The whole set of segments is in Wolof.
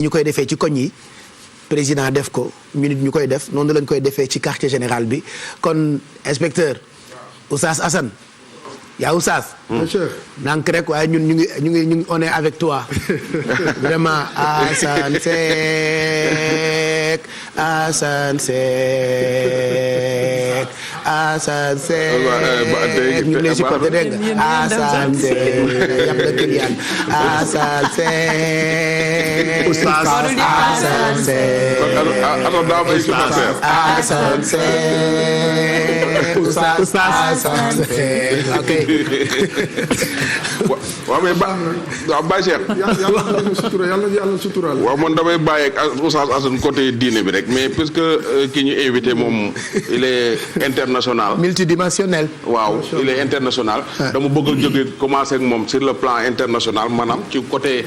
ñu koy defee ci koñ yi président def ko ñu nit ñu koy def noonu lañ koy defee ci quartier général bi kon inspecteur Oustaz Assane yaa Oustaz. nank rek waaye ñun ñu ngi on est avec toi vraiment Assane Seck Assane Seck Assane Seck ñu ngi lay supporté dégg nga Assane Seck yàpp na Kylian Assane Seck Oustaz Assane Seck Assane Seck Oustaz Assane Seck ok. waaw mais waaw Baye Cheikh. yàlla suturaal. waaw man damay bàyyi ak Oustaz Assane côté diine bi rek mais puisque ki ñu invité moom il est international. multidimensionnel. waaw il est international. dama bëgg a jóge commencer ak moom sur le plan international maanaam ci côté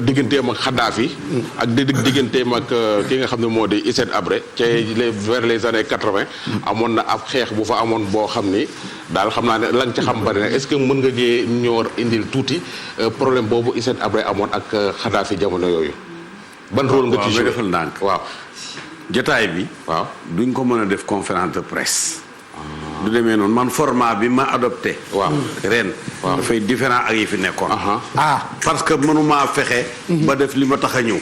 digganteem ak Kadhafi. ak digganteem ak ki nga xam ne moo di Hissène Habré ca vers les années 80. amoon na ab xeex bu fa amoon boo xam ni daal xam naa ne la nga ca xam bari na est-ce que mën nga jee ñoo indil tuuti problème boobu Hissène Habré amoon ak Kadhafi jamono yooyu. ban rôle nga ci joué defal ndànk waaw. jotaay bi. waaw duñ ko mën a def conférence de presse. du demee noonu man format bi ma adopté. waaw ren. waaw dafay différent ak yi fi nekkoon. parce que mënumaa fexe. ba def li ma tax a ñëw.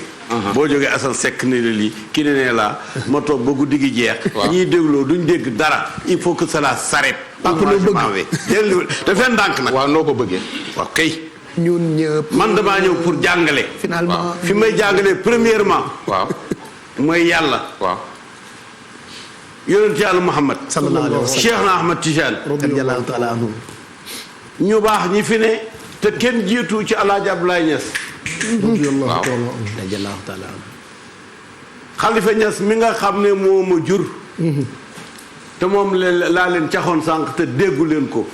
boo jógee Assane Seck ne la lii kii ne laa ma toog ba guddi gi jeex. ñiy dégloo duñ dégg dara il faut que cela s'arrête. parce que loo bëgg dafay ndànk nag. waaw noo ko bëggee. waaw kay. ñun ñëpp. man damaa ñëw pour jàngale. finalement fi may jàngalee premièrement. waaw mooy yàlla. waaw. yonent yàlla Muhammad. sallallahu alayhi wa sallam Cheikh na Ahmad Tijaan. radiyallahu taala anhu. ñu baax ñi fi ne te kenn jiitu ci El Hadj Abdoulaye Niass. radiyallahu taala anhu. Khalifa Niass mi nga xam ne moo ma jur. te moom laa leen caxoon sànq te déggu leen ko.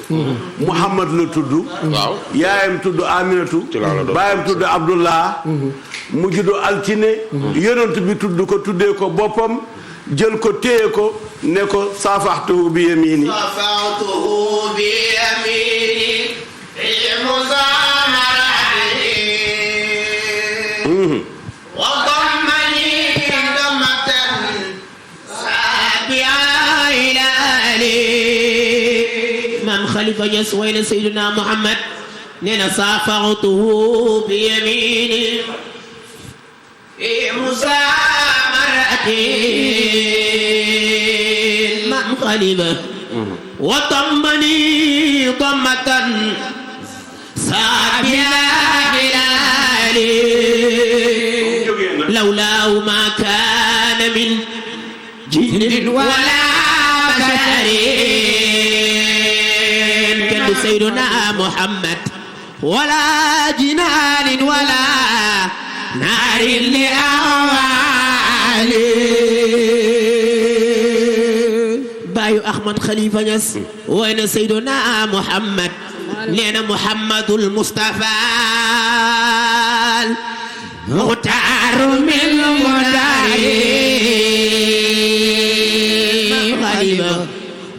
Muhammad la tudd. waaw yaayam tudd Aminatu. baayam tudd Abdullah. mu juddu altine. yonent bi tudd ko tuddee ko boppam. jël ko téye ko ne ko saafaxtuhu bi yamini. saafaxtuhu bi yamini. wa dammani dammatan sabi'a ilali. Maam Khalifa Niass way na Seydina Muhammad nee na saafaxtuhu bi yamini. Maam Khalifa wa dammani dammatan sabi'a ilali. lawlaahu ma kaana min jinnin wala basharin. kenn du Seydina Muhammad wala jinaanin wala naarin li awaali. baayu Ahmad Khalifa Niass woy na Seydina Muhammad nee na Muhammadul Mustafa muxtaaru min muxtaari Khalifa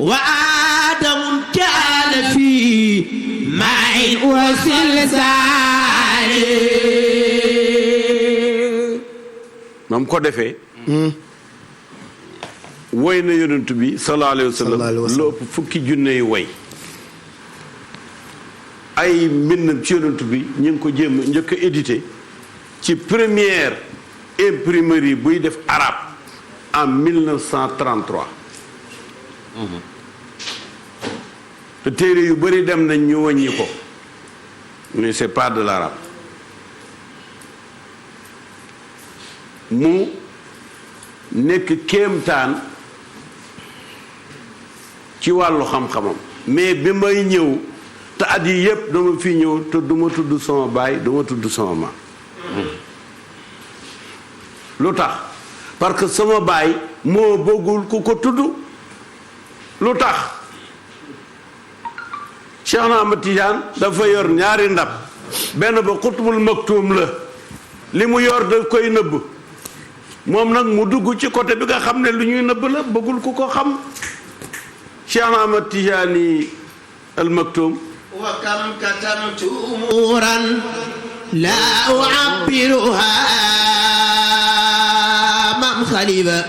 wa aadamu kaana fi maa'in wa silsaali. mam ko defee. woy na yonent bi sallallahu alayhi wa sallam lu ëpp fukki junne yu woy. ay mbindam ci yonent bi ñu ngi ko jéem a njëkk a édité ci première imprimerie buy def arabe en 1933. te téere yu bëri dem nañ ñu wàññi ko mais c'est pas de l'arabe. mu nekk kéemtaan ci wàllu xam-xamam mais bi may ñëw te at yi yëpp dama fi ñëw te du ma tudd sama baay du ma tudd sama maam. lu tax parce que sama baay moo bëggul ku ko tudd. lu tax Cheikh na Ahmad Tidiane dafa yor ñaari ndab benn ba xutbul maktuum la li mu yor daf koy nëbb moom nag mu dugg ci côté bi nga xam ne lu ñuy nëbb la bëggul ku ko xam. Cheikh na Ahmad Tidiane al maktuum wa kam katamtu umuran la u'abbiruha الخليفة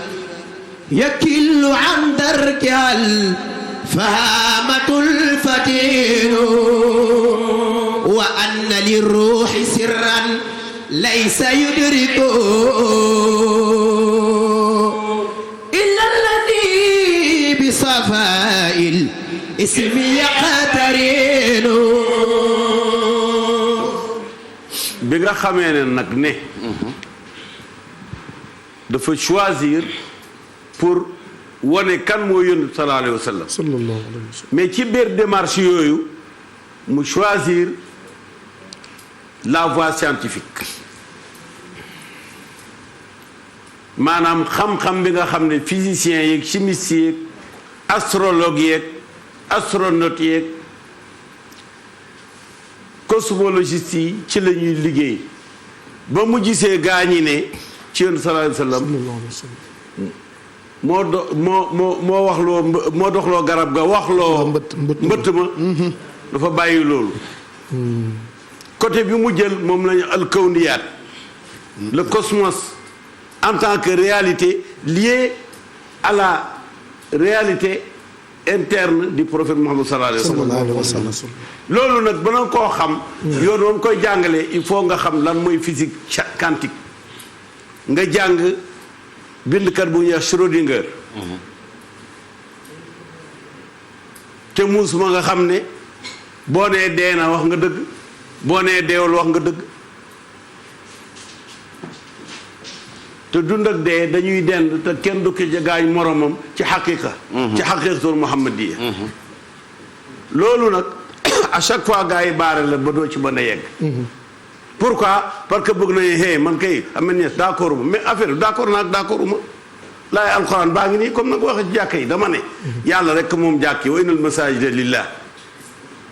يكل عن دركها الفهامة الفتين وأن للروح سرا ليس يدركه إلا الذي بصفاء الاسم يقترن bi nga xamee ne nag ne dafa choisir pour wane kan moo yónni sallallahu alayhi wa sallam sallallahu alayhi wa sallam. mais ci biir démarche yooyu mu choisir la voie scientifique maanaam xam-xam bi nga xam ne physiciens yeeg chimistes yeeg astrologues yeeg astronautes yeeg cosmologistes yi ci la ñuy liggéey ba mu gisee gaa ñi ne ci yonent sallallahu alayhi wa sallam moo waxloo moo doxloo garab ga waxloo mbëtt ma dafa bàyyi loolu côté bi mu jël moom lañu alkawniyaat le cosmos en tant que réalité liée à la réalité interne du prophète Muhammad sallallahu alayhi wa sallam loolu nag ba nga koo xam yoon moom koy jàngalee il faut nga xam lan mooy physique quantique nga jàng bindkat bu ñuy wax Schrödinger te muus ma nga xam ne boo nee dee na wax nga dëgg boo nee deewul wax nga dëgg te dund ak dee dañuy dend te kenn du ko jagaañ moromam ci xaqiqa ci xaqiqatul muhammadiya loolu nag à chaque fois gars yi baare la ba doo ci mën a yegg pourquoi parce que bëgg nañu hey man kay am na d'accord ma mais affaire d'accord naag d'accord ma laay alxuraan baa ngi nii comme nag wax ci jàkka yi dama ne yàlla rek moom jàkk yi wa innal masaajida lillah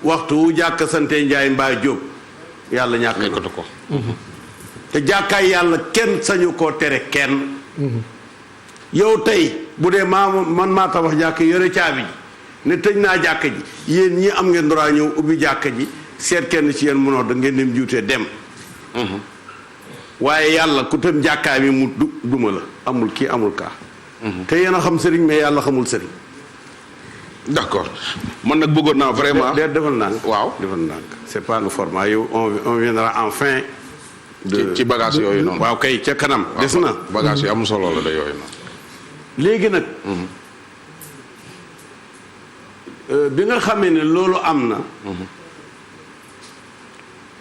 waxtu wu jàkk sante njaay mbaa jóob yàlla ñàkkatu ko te jàkkaay yàlla kenn sañu koo tere kenn yow tey bu dee man maa tabax jàkk yore caabi ji ne tëj naa jàkk ji yéen ñi am ngeen droit ñëw ubbi jàkk ji seet kenn ci yéen mënoo da ngeen dem juutee dem waaye yàlla ku tëm jàkkaay mi mu duma la amul kii amul kaa te yéen a xam sëriñ mais yàlla xamul sëriñ d'accord man nag bëggoon naa vraiment defal naa waaw defal naa c'est pas le format yow on viendra enfin ci bagage yooyu noonu waaw kay ca kanam des na bagage yi am solo la de yooyu noonu léegi nag bi nga xamee ne loolu am na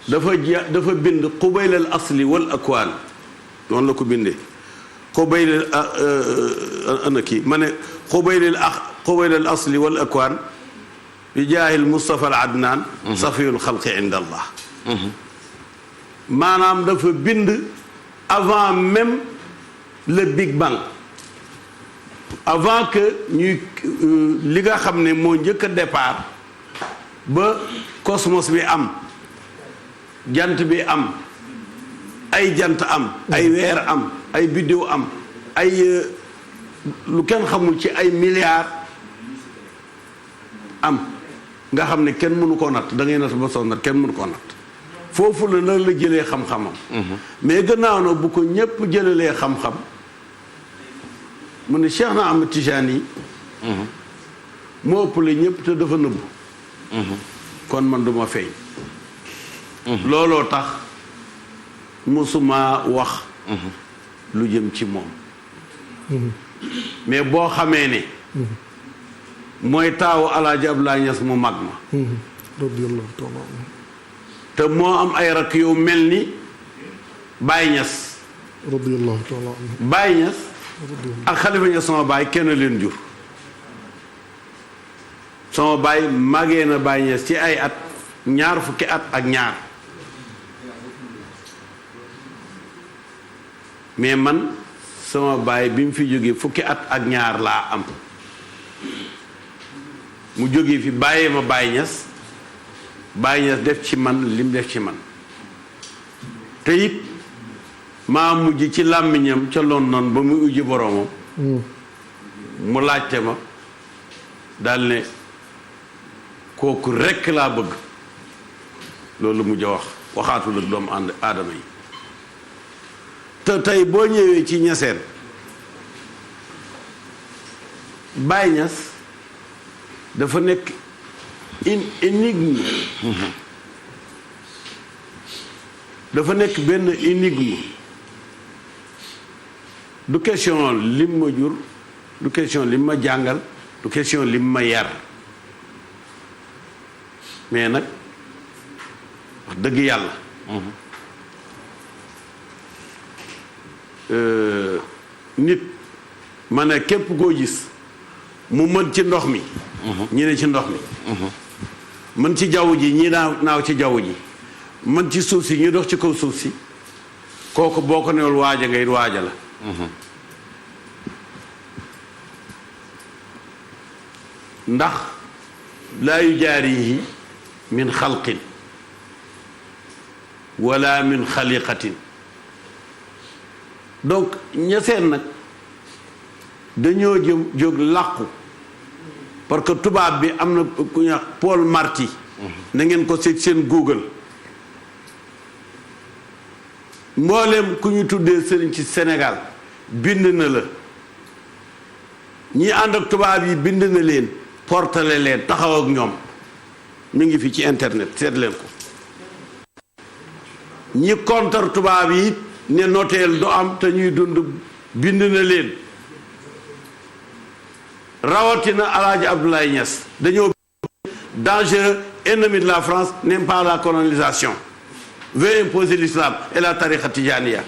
dafa bind qubaylal asli wal akwaan noonu la ko bindee qubaylal ana kii ma ne qubaylal asli wal akwaan bi jaahil Mustafa al Adnaan safiyul xalqi inda Allah maanaam dafa bind avant même le Big Bang avant que ñuy li nga xam ne moo njëkk a départ ba cosmos bi am jant bi am ay jant am ay weer am ay biddiw am ay lu kenn xamul ci ay milliards am nga xam ne kenn mënu koo natt da ngay natt ba sonn kenn mënu koo natt foofu la nag la jëlee xam-xamam mais gannaaw na bu ko ñépp jëlalee xam-xam mu ne Cheikh na Ahmad Tijani moo ëppale ñépp te dafa nëbbu kon man duma feeñ looloo tax musuma wax lu jëm ci moom mais boo xamee ne mooy taawu Alaaji Abdoulaye Niass mu mag ma radiyallahu taala anhu te moo am ay rakk yow mel ni Baye Niass radiyallahu taala anhu Baye Niass ak Xalifa Niass sama baay kenn leen jur sama baay màggee na Baye Niass ci ay at ñaar fukki at ak ñaar mais man sama baay bi mu fi jógee fukki at ak ñaar laa am mu jógee fi bàyyee ma Baye Niass Baye Niass def ci man lim def ci man te it maa mujj ci làmmiñam ca London ba muy ujji boroomam mu laajte ma daal ne kooku rekk laa bëgg loolu mujj a wax waxaatul ak doomu aadama yi te tey boo ñëwee ci ñaseen Baye Niass dafa nekk une énigme dafa nekk benn énigme du question lim ma jur du question lim ma jàngal du question lim ma yar mais nag wax dëgg yàlla nit ma ne képp koo gis mu mën ci ndox mi ñi ne ci ndox mi mën ci jaww ji ñi naaw ci jaww ji mën ci suuf si ñu dox ci kaw suuf si kooku boo ko newul waaja ngay waaja la ndax laa yujaarihi min xalqin wala min xaliqatin donc ñeseen nag dañoo jóg làqu parce que tubaab bi am na ku ñuy wax Paul Marty na ngeen ko seet seen Google mbooleem ku ñu tuddee sëriñ ci Sénégal bind na la ñi ànd ak tubaab yi bind na leen portale leen taxaw ak ñoom mi ngi fi ci internet seet leen ko ñi contre tubaab yi ne noteel du am te ñuy dund bind na leen rawatina Alaaji Abdoulaye Niass dañoo dangereux ennemi de la France n'aime pas la colonisation veut imposer l'islam et la tariqa tijaniya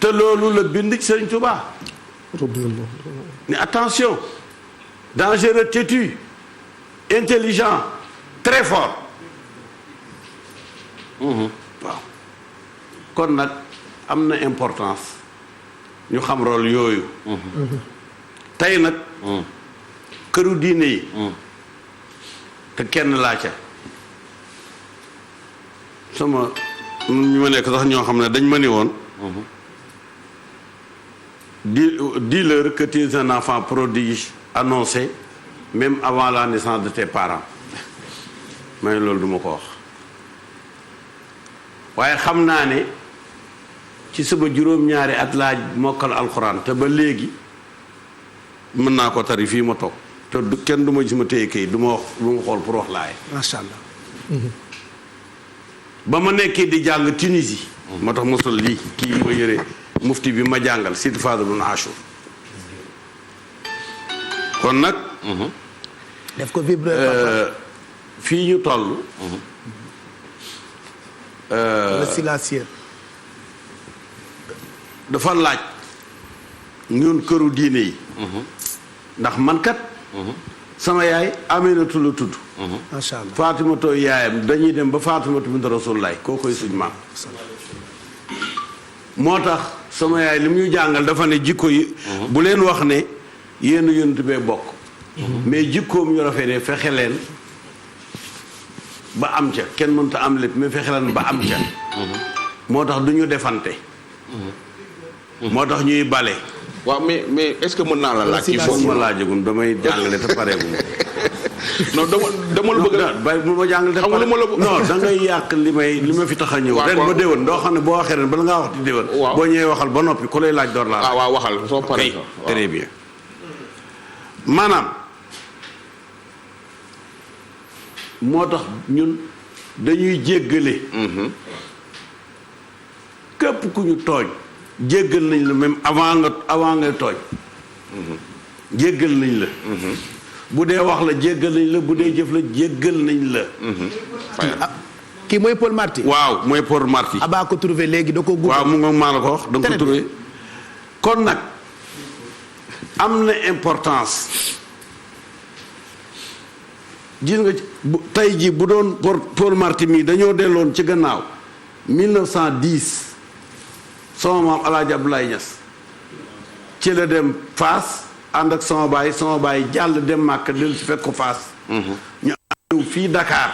te loolu la bind ci Sëriñ Tuubaa ne attention dangereux, têtu, intelligent, très fort waaw kon nag am na importance ñu xam rôle yooyu tey nag këru diine yi te kenn laa ca sama ñu ma nekk sax ñoo xam ne dañ ma ni woon dis-leur que tu es un enfant prodige annoncé même avant la naissance de tes parents mais loolu duma ko wax waaye xam naa ne ci sama juróom-ñaari at laa mokkal alxuraan te ba léegi mën naa ko tari fii ma toog te kenn du ma gis ma téye kay du ma wax lu ma xool pour wax laaye macha allah. ba ma nekkee di jàng Tunisie moo tax mosul lii kii ma yëre mufti bi ma jàngal Sidi Fadlun Achour kon nag def ko vibreur fii ñu toll le silencieux dafa laaj ñun këru diine yi ndax man kat sama yaay Aminatu la tudd macha allah Fatimatu yaayam dañuy dem ba Fatimatu bint Rasulullaay koo koy suñ maam moo tax sama yaay li mu ñu jàngal dafa ne jikko yi bu leen wax ne yéen yonent bee bokk mais jikkoom yu rafet fexe leen ba am ca kenn mënta am lépp mais fexe leen ba am ca moo tax du ñu defante moo tax ñuy bale waaw mais est-ce que mën naa la laaj. ci foofu ma laajagum damay jàngale te pareegum. non dama la bëgg a. bay bu ma jàngale te xam nga lu ma la non da ngay yàq li ma fi tax a ñëw. waaw ren ba déwén doo xam ne boo waxee ren bala ngaa wax di déwén. waaw boo ñëwee waxal ba noppi ku lay laaj door laa. waaw waxal soo paree. très bien maanaam moo tax ñun dañuy jéggale. képp ku ñu tooñ. jéggal nañ la même avant nga tooñ jéggal nañ la bu dee wax la jéggal nañ la bu dee jëf la jéggal nañ la kii mooy Paul Marty waaw mooy Paul Marty abaa ko trouvé léegi da ko gudd waaw mu nga maa la ko wax da nga ko trouvé kon nag am na importance gis nga tey ji bu doon Paul Marty mii dañoo delloon ci gannaaw 1910 sama maam Alaaji Abdoulaye Niass ci la dem Fass ànd ak sama baay jàll dem Màkka del si fekk ko Fass ñu ñëw fii Dakar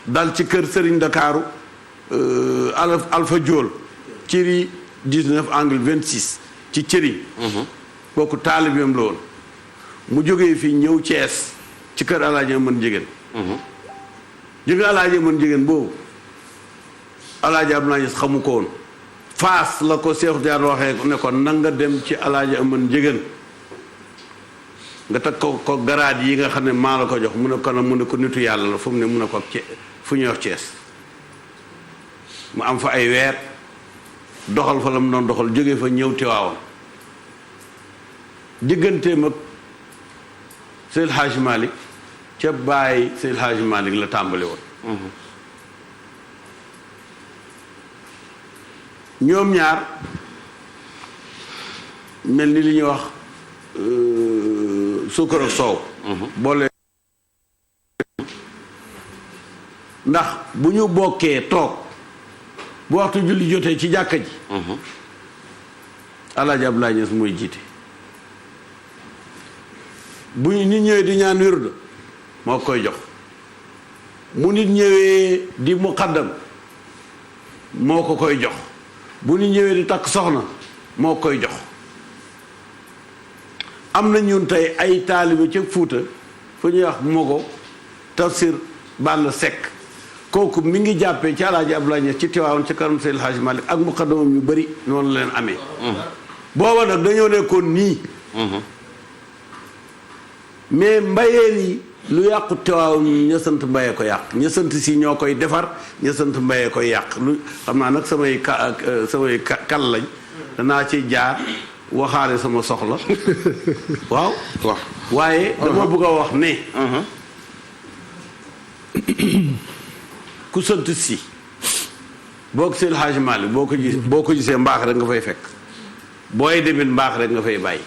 dal ci kër Serigne Dakaru Alpha Diol cëri 19 angle 26 ci cëri kooku taalibeem la woon mu jógee fii ñëw Thiès ci kër Alaaji mën jigéen jóge Alaaji mën jigéen boobu Alaaji Abdoulaye Niass xamu ko woon Faas la ko Cheikh Tidiane waxee ne ko nanga dem ci alaaji aman njëgën nga teg ko garaad yi nga xam ne maa la ko jox mu ne ko mu ne ko nitu yàlla la fu mu ne mu ne ko fu ñuy wax Cees mu am fa ay weer doxal fa la mu doon doxal jóge fa ñëw Tiwaawan digganteem ak Seydi Hadji Malick ca bàyyi Seydi Hadji Malick la tàmbali woon ñoom ñaar mel ni li ñuy wax suukar ak soow boole ndax bu ñu bokkee toog bu waxtu julli jotee ci jàkka ji Alaaji Abdoulaye Niass mooy jiite bu ñu nit ñëwee di ñaan wirdu moo koy jox mu nit ñëwee di muqaddam moo ko koy jox bu nit ñëwee di takk soxna moo koy jox am na ñun tey ay taalibe ca Fuuta fu ñuy wax Mogo Tafsir Balla Seck kooku mi ngi jàppee ci Alaaji Abdoulaye Niass ci Tiwaawan ci kanam Seydi Hadji Malick ak muqaddamam yu bëri noonu la leen amee booba nag dañoo nekkoon nii mais mbayeen yi lu yàqu Tiwaawan ña sant mbayee ko yàq ña sant si ñoo koy defar ña sant mbayee koy yàq lu xam naa nag samay kal lañ danaa ci jaar waxaale sama soxla waaw waaye dama bëgg a wax ne ku sant si boo ko Seydi Hadji Malick boo ko gisee mbaax rek nga fay fekk booy demit mbaax rek nga fay bàyyi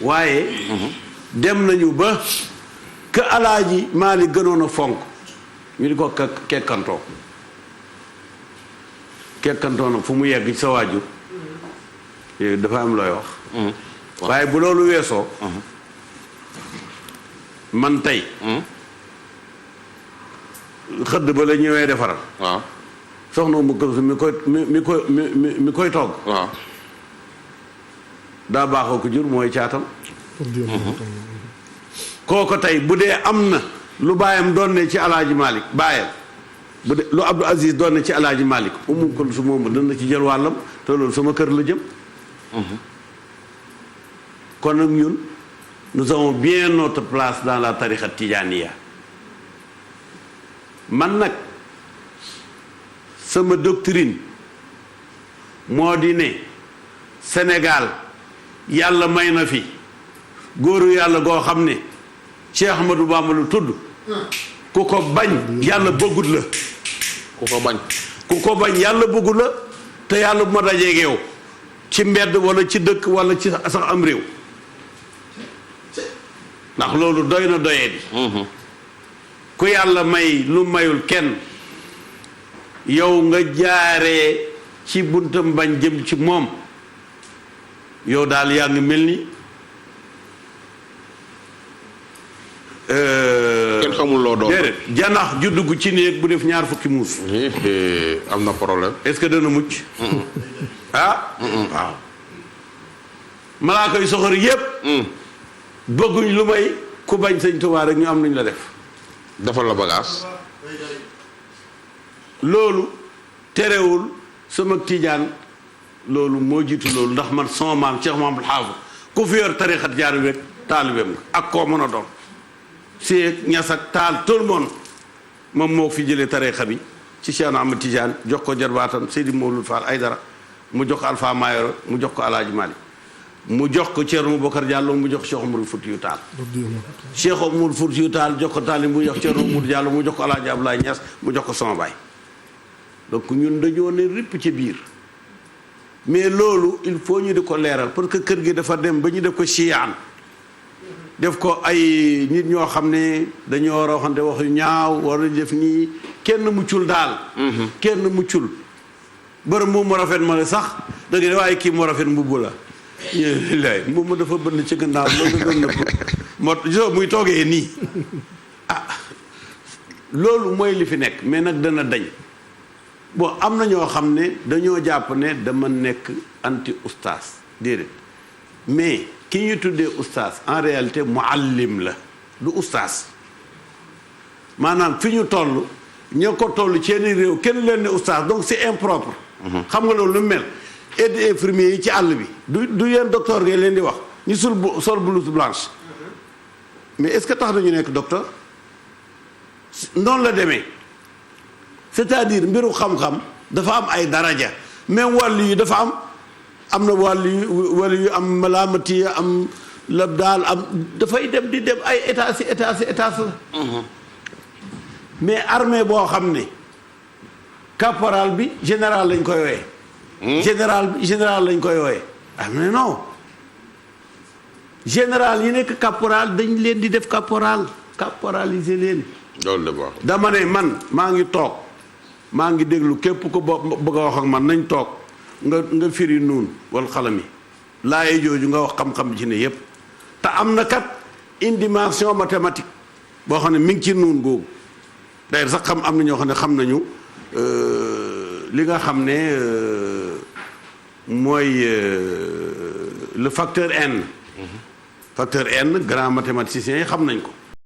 waaye dem nañu ba ka Alaaji Malick gënoon a fonk ñu di ko kekkantoo nag fu mu yegg ci sa waajur yooyu dafa am looy wax waaye bu loolu weesoo man tey xëdd ba la ñëwee defaral waaw soxna mu ko mi koy togg waaw daa baaxoo ko jur mooy caatam kooko tey bu dee am na lu baayam doon ne ci Alaaji Malick baayam bu dee lu Abdou Aziz doon ne ci Alaaji Malick Umu Kulsum moom dana ci jël wàllam te loolu sama kër la jëm kon nag ñun nous avons bien notre place dans la tariqa tijaaniya man nag sama doctrine moo di ne Sénégal yàlla may na fi góoru yàlla goo xam ne Cheikh Ahmadou Bamba lu tudd ku ko bañ yàlla bëggut la ku ko bañ yàlla bëggut la te yàlla bu ma dajeeg yow ci mbedd wala ci dëkk wala ci sax am réew ndax loolu doy na doyee di ku yàlla may lu mayul kenn yow nga jaaree ci buntam bañ jëm ci moom yow daal yaa ngi mel ni kenn xamul loo doon déedéet janax ju dugg ci néeg bu def ñaar fukki muus am na problème est-ce que dana mucc waaw malaaka yu soxor yépp bëgguñ lu may ku bañ sëñ Tuubaa rek ñu am nañ la def defal la bagage loolu terewul sama tijaan loolu moo jiitu loolu ndax man sama maam Cheikh Mamadou Xaafu ku fi yor tarixat jaar bi rek taalibeem nga ak koo mën a doon Seeg Ñas ak Taal tout le monde moom moo fi jëlee tarixa bi ci Cheikh Ahmad Tijaan jox ko jarbaatam Seydi Mawlud Fall Aydara mu jox ko Alpha Mayoro mu jox ko Alaaji Malik mu jox ko Thierno Boubacar Diallo mu jox Cheikh Oumar Foutiyou Tall Cheikh Oumar Foutiyou Tall jox ko Tall mu jox Thierno Oumar Diallo mu jox ko Alaaji Abdoulaye Niass mu jox ko sama baay donc ñun dañoo ne ripp ci biir mais loolu il faut ñu di ko leeral parce que kër gi dafa dem ba ñu def ko chiyaan def ko ay nit ñoo xam ne dañoo war a waxante wax yu ñaaw war a def nii kenn muccul daal kenn muccul bërëm moom mu rafet ma ne sax da nga ne waaye kii mu rafet mbubb la lay moom ma dafa bënn ci gannaaw loolu doon na moo gisoo muy toogee nii loolu mooy li fi nekk mais nag dana dañ bon am na ñoo xam ne dañoo jàpp ne dama nekk anti oustaz déedéet mais ki ñu tuddee oustaz en réalité muallim la du oustaz maanaam fi ñu toll ñoo ko toll ci yenn réew kenn leen ne oustaz donc c'est impropre. xam nga loolu lu mel. aide infirmier yi ci àll bi du yéen docteur ngay leen di wax ñu sol blouse blanche mais est-ce que tax nañu nekk docteur noonu la demee c'est-à-dire mbiru xam-xam dafa am ay daraja même wàll yi dafa am na wàll yu am malaamati am labdaal am dafay dem di dem ay état la mais armée boo xam ne caporal bi général lañ koy wooyee général lañ koy wooyee mais non général yi nekk caporal dañ leen di def caporaliser leen loolu la baax dama ne man maa ngi toog maa ngi déglu képp ko bëgg a wax ak man nañ toog nga firi nuun wal xalami laaye jooju nga wax xam-xam ci ne yépp te am na kat une dimension mathématique boo xam ne mi ngi ci nuun googu d'ailleurs sax am na ñoo xam ne xam nañu li nga xam ne mooy le facteur n facteur n grand mathématicien yi xam nañ ko